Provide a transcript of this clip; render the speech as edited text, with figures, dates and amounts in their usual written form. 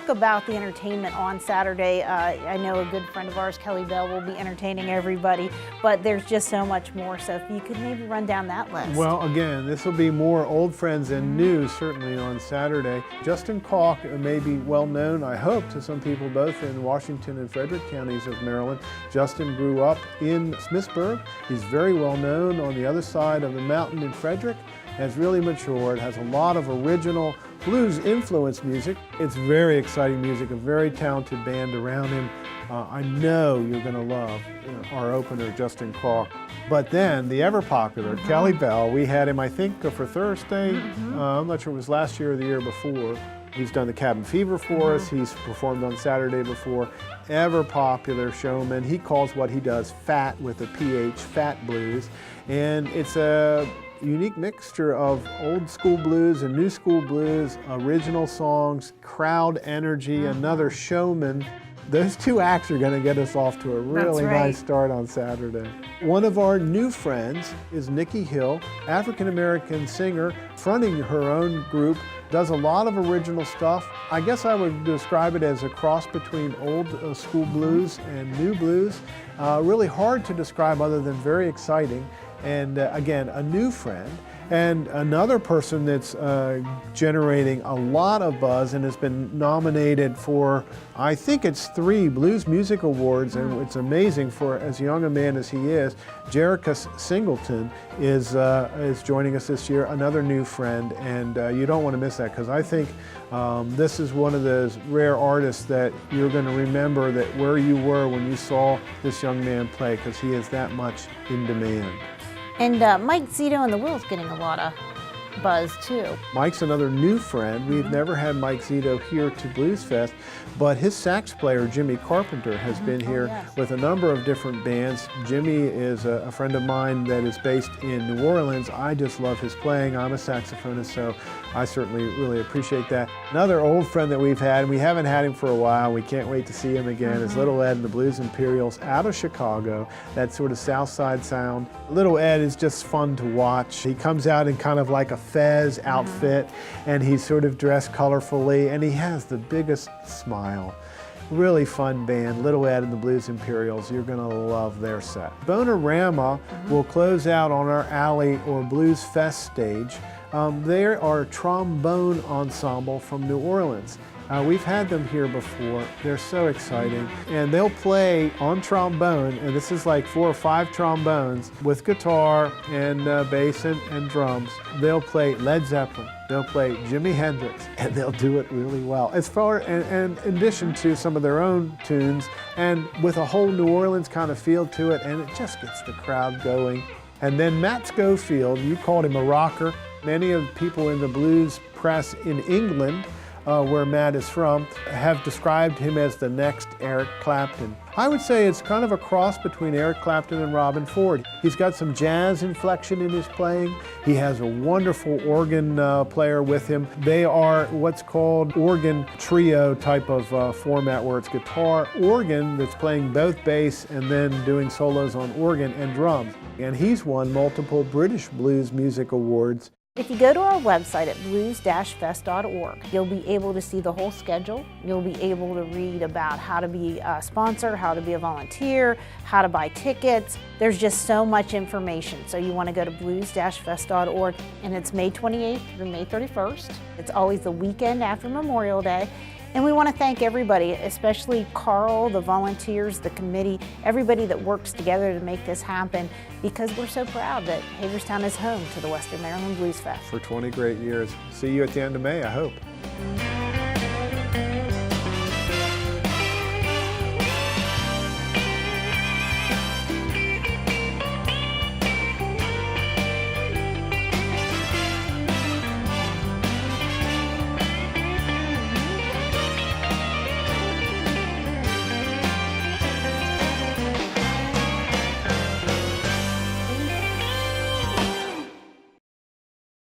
talk about the entertainment on Saturday. I know a good friend of ours, Kelly Bell, will be entertaining everybody, but there's just so much more. So if you could maybe run down that list. Well, again, this will be more old friends and new, certainly on Saturday. Justin Kalk may be well known, I hope, to some people both in Washington and Frederick counties of Maryland. Justin grew up in Smithsburg. He's very well known on the other side of the mountain in Frederick. Has really matured, has a lot of original blues influenced music. It's very exciting music, a very talented band around him. I know you're going to love our opener, Justin Kalk. But then the ever popular Kelly Bell, we had him, I think, for Thursday. I'm not sure it was last year or the year before. He's done the Cabin Fever for us. He's performed on Saturday before. Ever popular showman. He calls what he does fat with a PH, fat blues. And it's a unique mixture of old school blues and new school blues, original songs, crowd energy, another showman. Those two acts are going to get us off to a really nice start on Saturday. One of our new friends is Nikki Hill, African-American singer, fronting her own group, does a lot of original stuff. I guess I would describe it as a cross between old school blues and new blues. Really hard to describe other than very exciting. And again, a new friend. And another person that's generating a lot of buzz and has been nominated for, I think it's 3 Blues Music Awards, and it's amazing for as young a man as he is. Jericus Singleton is joining us this year, another new friend, and you don't want to miss that, because I think this is one of those rare artists that you're going to remember that where you were when you saw this young man play, because he is that much in demand. And Mike Zito and the Wills getting a lot of buzz too. Mike's another new friend. We've never had Mike Zito here to Blues Fest, but his sax player, Jimmy Carpenter, has been here with a number of different bands. Jimmy is a friend of mine that is based in New Orleans. I just love his playing. I'm a saxophonist, so I certainly really appreciate that. Another old friend that we've had, and we haven't had him for a while, we can't wait to see him again, is Little Ed and the Blues Imperials out of Chicago, that sort of South Side sound. Little Ed is just fun to watch. He comes out in kind of like a fez outfit, and he's sort of dressed colorfully, and he has the biggest smile. Really fun band, Little Ed and the Blues Imperials. You're going to love their set. Bonorama will close out on our Alley or Blues Fest stage. They are a trombone ensemble from New Orleans. We've had them here before. They're so exciting. And they'll play on trombone, and this is like 4 or 5 trombones with guitar and bass and drums. They'll play Led Zeppelin. They'll play Jimi Hendrix, and they'll do it really well. As far, and in addition to some of their own tunes, and with a whole New Orleans kind of feel to it, and it just gets the crowd going. And then Matt Schofield, you called him a rocker. Many of the people in the blues press in England, where Matt is from, have described him as the next Eric Clapton. I would say it's kind of a cross between Eric Clapton and Robin Ford. He's got some jazz inflection in his playing. He has a wonderful organ player with him. They are what's called organ trio type of format, where it's guitar, organ that's playing both bass and then doing solos on organ and drums. And he's won multiple British Blues Music Awards. If you go to our website at blues-fest.org, you'll be able to see the whole schedule. You'll be able to read about how to be a sponsor, how to be a volunteer, how to buy tickets. There's just so much information. So you want to go to blues-fest.org, and it's May 28th through May 31st. It's always the weekend after Memorial Day. And we want to thank everybody, especially Carl, the volunteers, the committee, everybody that works together to make this happen, because we're so proud that Hagerstown is home to the Western Maryland Blues Fest. For 20 great years. See you at the end of May, I hope.